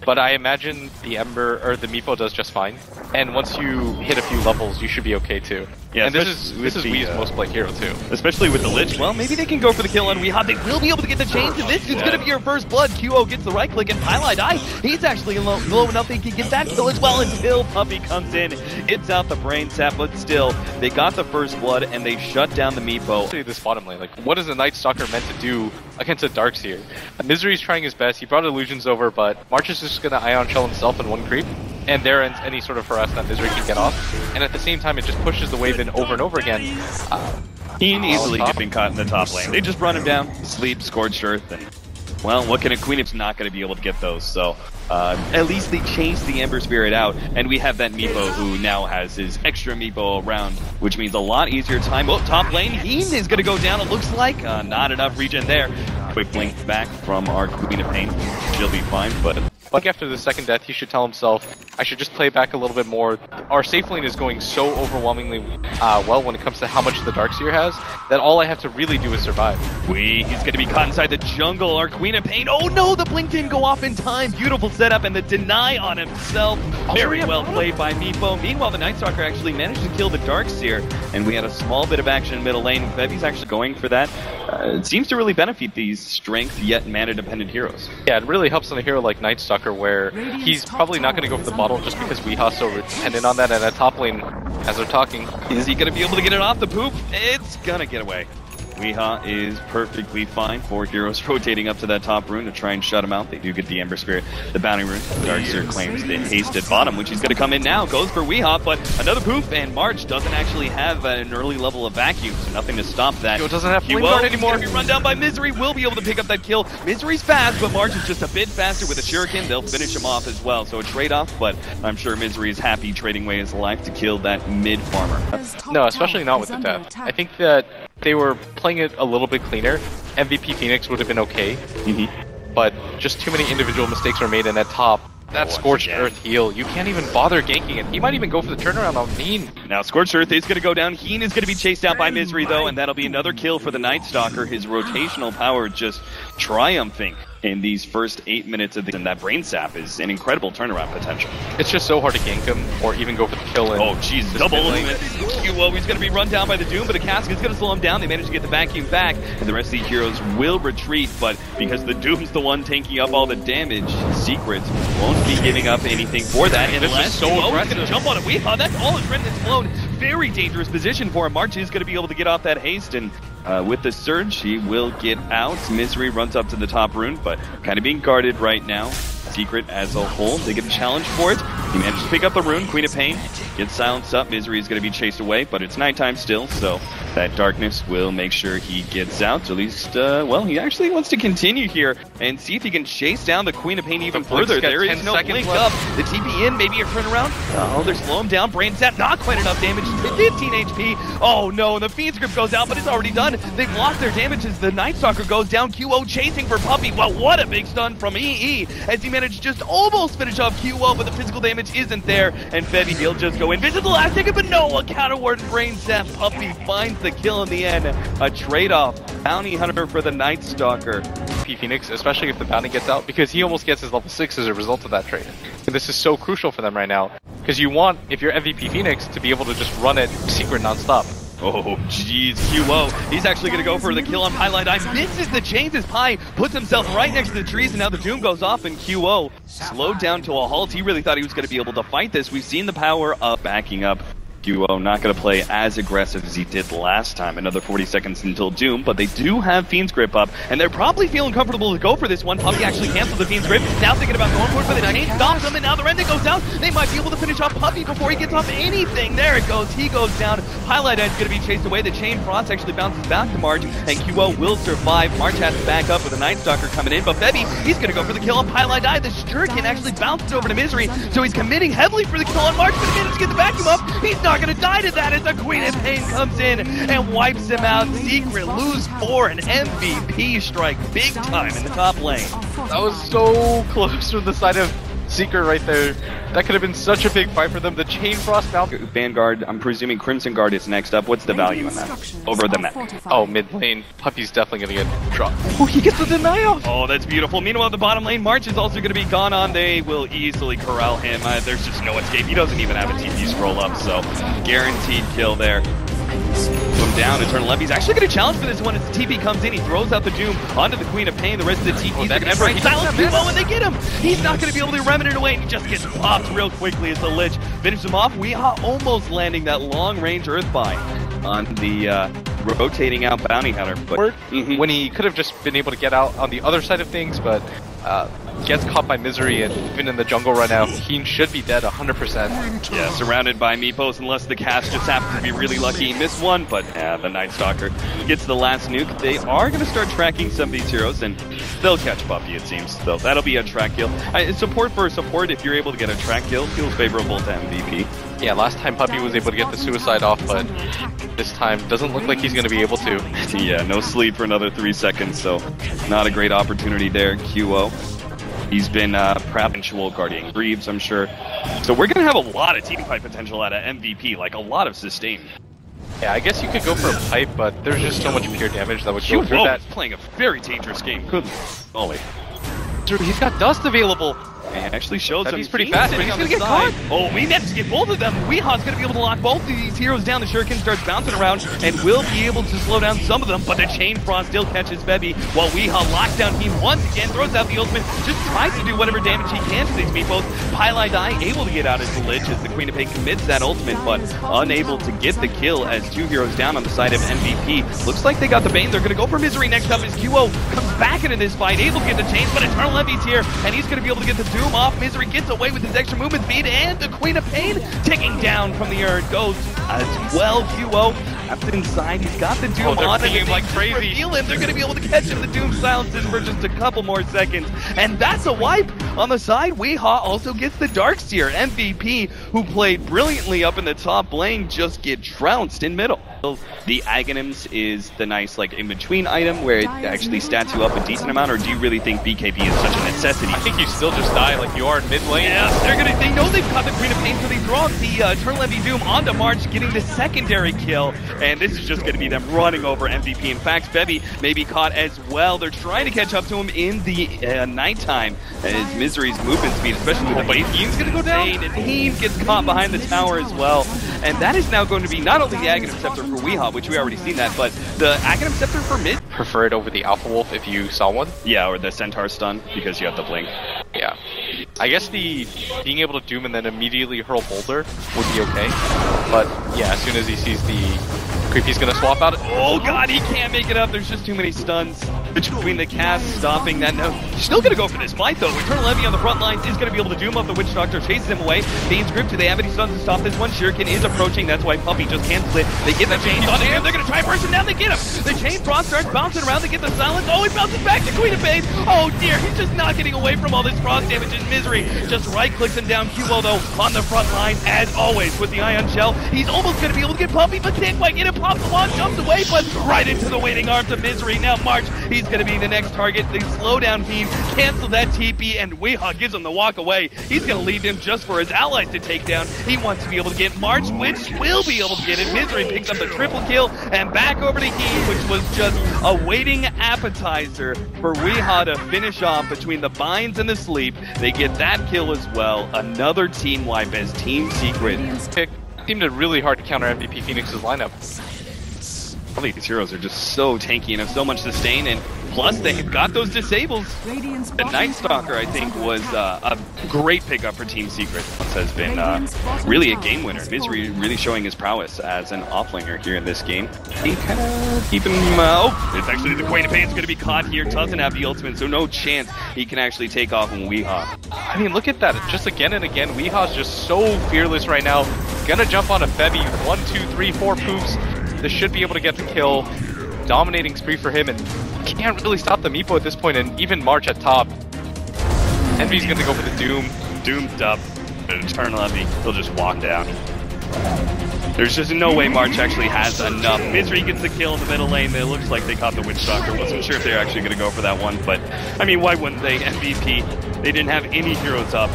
but I imagine the Ember or the Meepo does just fine. And once you hit a few levels, you should be okay too. Yeah, and this is Wii's most played hero too. Especially with the Lich. Well, maybe they can go for the kill on Weehaw. They will be able to get the chains, and this is going to be your first blood. QO gets the right click, and Highlight Eye, he's actually low enough that he can get that kill as well until Puppey comes in. It's out the brain sap, but still, they got the first blood, and they shut down the Meepo. This bottom lane, like, what is a Night Stalker meant to do against a Darkseer? Misery's trying his best. He brought illusions over, but March is just going to Ion Shell himself in one creep, and there ends any sort of harass that Misery can get off. And at the same time, it just pushes the wave in over and over again. He easily getting caught in the top lane. They just run him down, sleep, Scorched Earth, and well, what can a Queen Imp's not going to be able to get those, so at least they chased the Ember Spirit out, and we have that Meepo who now has his extra Meepo around, which means a lot easier time. Oh, top lane, Heen is going to go down, it looks like. Not enough regen there. Quick blink back from our Queen of Pain. She'll be fine, but like after the second death, he should tell himself, I should just play back a little bit more. Our safe lane is going so overwhelmingly well when it comes to how much the Darkseer has, that all I have to really do is survive. He's going to be caught inside the jungle. Our Queen of Pain. Oh no, the blink didn't go off in time. Beautiful setup, and the deny on himself. Very well played by Meepo. Meanwhile, the Night Stalker actually managed to kill the Darkseer, and we had a small bit of action in middle lane. Bevy's actually going for that. It seems to really benefit these strength yet mana-dependent heroes. Yeah, it really helps on a hero like Night Stalker, where he's probably not going to go for the bottle just because Weeha's so dependent on that, and at top lane, as they're talking. Is he going to be able to get it off the poop? It's going to get away. Weehaw is perfectly fine. 4 heroes rotating up to that top rune to try and shut him out. They do get the Ember Spirit, the bounty rune. Darkseer claims the haste at bottom, which he's going to come in now. Goes for Weehaw, but another poof, and March doesn't actually have an early level of vacuum, so nothing to stop that. He doesn't have flame guard anymore. He's run down by Misery. Will be able to pick up that kill. Misery's fast, but March is just a bit faster with a shuriken. They'll finish him off as well, so a trade-off, but I'm sure Misery is happy trading away his life to kill that mid-farmer. No, especially not with the death. I think that they were playing it a little bit cleaner. MVP Phoenix would have been okay, but just too many individual mistakes were made, and at top, that Scorched Earth heal, you can't even bother ganking it. He might even go for the turnaround on Heen. Now Scorched Earth is going to go down. Heen is going to be chased out by Misery though, and that'll be another kill for the Night Stalker. His rotational power just triumphing in these first 8 minutes of the and that brain sap is an incredible turnaround potential. It's just so hard to gank him or even go for the kill. Oh jeez, double QO. He's going to be run down by the Doom, but the cask is going to slow him down. They manage to get the vacuum back, and the rest of the heroes will retreat, but because the Doom's the one taking up all the damage, Secret won't be giving up anything for that. And this is so aggressive. He's going to jump on it. Weehaw, that's all his remnants flown. Very dangerous position for him. March is going to be able to get off that haste, and with the surge, he will get out. Misery runs up to the top rune, but kind of being guarded right now. Secret as a whole, they get a challenge for it. He managed to pick up the rune. Queen of Pain gets silenced up. Misery is going to be chased away, but it's nighttime still, so that darkness will make sure he gets out. At least, well, he actually wants to continue here and see if he can chase down the Queen of Pain even further. There is no blink up. The TP in, maybe a turnaround. Oh, they're slowing him down. Brain Zap, not quite enough damage. 15 HP. Oh no, the Fiend's Grip goes out, but it's already done. They've lost their damage as the Night Stalker goes down. QO chasing for Puppey, but what a big stun from EE as he managed to just almost finish off QO, but the physical damage isn't there. And Fetty, he'll just go in. Visit the last ticket, but no, a counter ward Brain Zap. Puppey finds the kill in the end. A trade-off. Bounty Hunter for the Night Stalker. Phoenix, especially if the bounty gets out, because he almost gets his level 6 as a result of that trade. And this is so crucial for them right now, because you want, if you're MVP Phoenix, to be able to just run it Secret non-stop. Oh, jeez, QO. He's actually going to go for the kill on Highlight Eye. Misses the chains as Pi puts himself right next to the trees, and now the Doom goes off, and QO slowed down to a halt. He really thought he was going to be able to fight this. We've seen the power of backing up. QO not going to play as aggressive as he did last time. Another 40 seconds until Doom, but they do have Fiend's Grip up, and they're probably feeling comfortable to go for this one. Puppey actually cancels the Fiend's Grip. Now thinking about going for it, but the chain stops him, and now the Rending goes down. They might be able to finish off Puppey before he gets off anything. There it goes. He goes down. Highlight Edge going to be chased away. The Chain Frost actually bounces back to March, and QO will survive. March has to back up with a Night Stalker coming in, but Bebby, he's going to go for the kill on Highlight Eye. The Shuriken actually bounces over to Misery, so he's committing heavily for the kill on March, but he managed to get the vacuum up. He's not going to die to that. As the Queen of Pain comes in and wipes him out. Secret lose 4, an MVP strike big time in the top lane. That was so close from the side of secret right there. That could have been such a big fight for them. The Chain Frost bounce. Vanguard, I'm presuming Crimson Guard is next up. What's the value in that? Over the map. Oh, mid lane. Puppy's definitely going to get dropped. Oh, he gets the deny off. Oh, that's beautiful. Meanwhile, the bottom lane, March is also going to be gone on. They will easily corral him. There's just no escape. He doesn't even have a TP scroll up, so guaranteed kill there. From down, Eternal Levy's actually going to challenge for this one as the TP comes in. He throws out the Doom onto the Queen of Pain. The rest of the TP's are going to try and silence Kumo when they get him. He's not going to be able to remedy it away, and he just gets popped real quickly as the Lich finishes him off. Weehaw almost landing that long-range Earthbind on the rotating out Bounty Hunter. But when he could have just been able to get out on the other side of things, but gets caught by Misery, and even in the jungle right now, he should be dead 100%. Yeah, surrounded by meepos, unless the cast just happens to be really lucky and miss one, but the Night Stalker gets the last nuke. They are going to start tracking some of these heroes, and they'll catch Puppy, it seems. So that'll be a track kill. Support for support, if you're able to get a track kill, feels favorable to MVP. Yeah, last time Puppy was able to get the suicide off, but this time doesn't look like he's going to be able to. Yeah, no sleep for another 3 seconds, so not a great opportunity there, QO. He's been provincial guarding Greaves, I'm sure. So we're going to have a lot of team fight potential out of MVP, like a lot of sustain. Yeah, I guess you could go for a pipe, but there's just so much pure damage that would go through that. He's playing a very dangerous game. Good golly. He's got dust available. And actually shows him he's pretty fast, but he's going to get caught. Oh, we have to get both of them. Weehaw's going to be able to lock both of these heroes down. The Shuriken starts bouncing around and will be able to slow down some of them, but the Chain Frost still catches Bebby while Weehaw locks down him once again, throws out the ultimate, just tries to do whatever damage he can to these meepos. Pylai Die able to get out as the Lich as the Queen of Pain commits that ultimate, but unable to get the kill as 2 heroes down on the side of MVP. Looks like they got the Bane. They're going to go for Misery next up as QO comes back into this fight, able to get the chains, but Eternal Levy's here, and he's going to be able to get the Doom off. Misery gets away with his extra movement speed, and the Queen of Pain ticking down from the Earth goes as well. QO up inside, he's got the Doom on him like crazy. They're going to be able to catch him. The Doom silences for just a couple more seconds, and that's a wipe on the side. Weehaw also gets the Darkseer. MVP, who played brilliantly up in the top lane, just get trounced in middle. The Aghanims is the nice like in-between item where it actually stats you up a decent amount, or do you really think BKB is such a necessity? I think you still just die like you are in mid lane. Yeah, they know they've caught the Queen of Pain, so they throw out the Eternal Levy Doom onto March, getting the secondary kill, and this is just going to be them running over MVP. In fact, Bebby may be caught as well. They're trying to catch up to him in the nighttime as Misery's movement speed, especially with the base, Heem's going to go down, and Heem gets caught behind the tower as well. And that is now going to be not only the Aghanim Scepter for Weehaw, which we already seen that, but the Aghanim Scepter for mid. Prefer it over the Alpha Wolf if you saw one? Yeah, or the Centaur stun, because you have the blink. Yeah. I guess the being able to Doom and then immediately hurl Boulder would be okay. But yeah, as soon as he sees the Creepy's gonna swap out. Oh god, he can't make it up. There's just too many stuns between the cast stopping that. No, he's still gonna go for this fight though. Eternal Levy on the front lines is gonna be able to Doom up the Witch Doctor, chases him away. Bane's grip, do they have any stuns to stop this one? Shuriken is approaching, that's why Puppy just cancels it. They get the chains on him, they're gonna try and burst him down, they get him. The Chain Frost starts bouncing around, they get the silence. Oh, he bounces back to Queen of Pain. Oh dear, he's just not getting away from all this frost damage and Misery. Just right clicks him down. QO though on the front line as always with the Ion Shell. He's almost gonna be able to get Puppy, but can't quite get him. Pops the wand, jumps away, but right into the waiting arms of Misery. Now March, he's going to be the next target. They slow down Heem, cancel that TP, and Weehaw gives him the walk away. He's going to leave him just for his allies to take down. He wants to be able to get March, which will be able to get it. Misery picks up the triple kill, and back over to Heem, which was just a waiting appetizer for Weehaw to finish off between the binds and the sleep. They get that kill as well. Another team wipe as Team Secret. Pick seemed really hard to counter MVP Phoenix's lineup. All these heroes are just so tanky and have so much sustain, and plus they've got those disables. The Night Stalker, I think, was a great pickup for Team Secret. This has been really a game winner. Misery really showing his prowess as an offlaner here in this game. He kind of keep him. Oh, it's actually the Queen of Pain's going to be caught here. Doesn't have the ultimate, so no chance he can actually take off on Weehaw. I mean, look at that. Just again and again, Weehaw's just so fearless right now. Gonna jump on a Bebby. 1, 2, 3, 4 poops. This should be able to get the kill. Dominating spree for him, and can't really stop the Meepo at this point, and even March at top. Envy's gonna go for the Doom. Doom's up. Eternal Levy, he'll just walk down. There's just no way March actually has enough. Misery gets the kill in the middle lane. It looks like they caught the Witch Doctor. Wasn't sure if they're actually going to go for that one, but I mean, why wouldn't they? MVP, they didn't have any heroes up.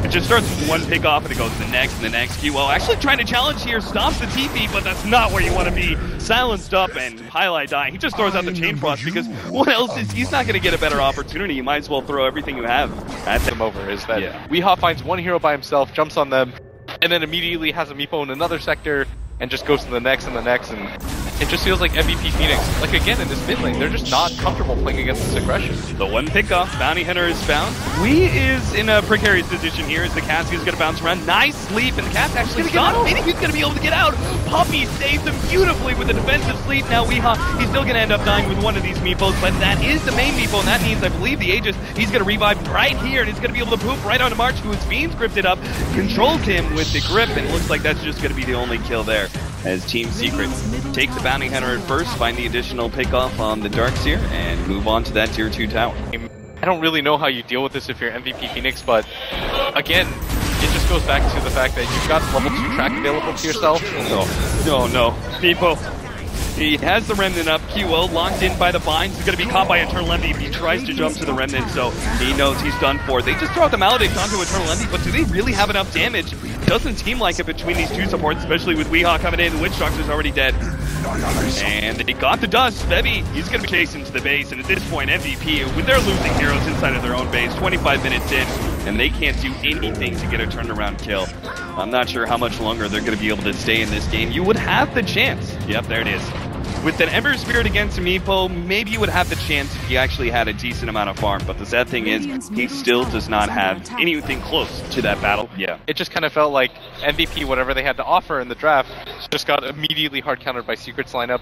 It just starts with one pick off and it goes to the next and the next. QO actually trying to challenge here, stops the TP, but that's not where you want to be. Silenced up and Highlight dying. He just throws out the Chain Frost because what else is, he's not going to get a better opportunity. You might as well throw everything you have at them over. Is that Weehaw finds one hero by himself, jumps on them, and then immediately has a Meepo in another sector, and just goes to the next and the next, and it just feels like MVP Phoenix, like again in this mid lane, they're just not comfortable playing against this aggression. The one pick off, Bounty Hunter is found. Wee is in a precarious position here as the Cask is going to bounce around. Nice sleep, and the Cask actually stopped. Maybe he's going to be able to get out. Puppey saves him beautifully with a defensive sleep. Now Weehaw, he's still going to end up dying with one of these Meepos, but that is the main Meepo, and that means I believe the Aegis, he's going to revive right here, and he's going to be able to poop right onto March, who is Fiends grifted up, controls him with the grip, and it looks like that's just going to be the only kill there. As Team Secret take the Bounty Hunter at first, find the additional pickoff on the Darkseer, and move on to that Tier 2 tower. I don't really know how you deal with this if you're MVP Phoenix, but again, it just goes back to the fact that you've got level 2 track available to yourself. No. Meepo. He has the Remnant up. QO locked in by the binds. He's going to be caught by Eternal Envy if he tries to jump to the Remnant, so he knows he's done for. They just throw out the Maledict onto Eternal Envy, but do they really have enough damage? Doesn't seem like it between these two supports, especially with Weehaw coming in. The Witch Doctor's already dead. And they got the dust. Bevy, he's going to be chasing to the base, and at this point, MVP, with their losing heroes inside of their own base, 25 minutes in, and they can't do anything to get a turnaround kill. I'm not sure how much longer they're going to be able to stay in this game. You would have the chance. Yep, there it is. With an Ember Spirit against a Meepo, maybe you would have the chance if he actually had a decent amount of farm, but the sad thing is, he still does not have anything close to that battle. Yeah. It just kind of felt like MVP, whatever they had to offer in the draft, just got immediately hard countered by Secret's lineup.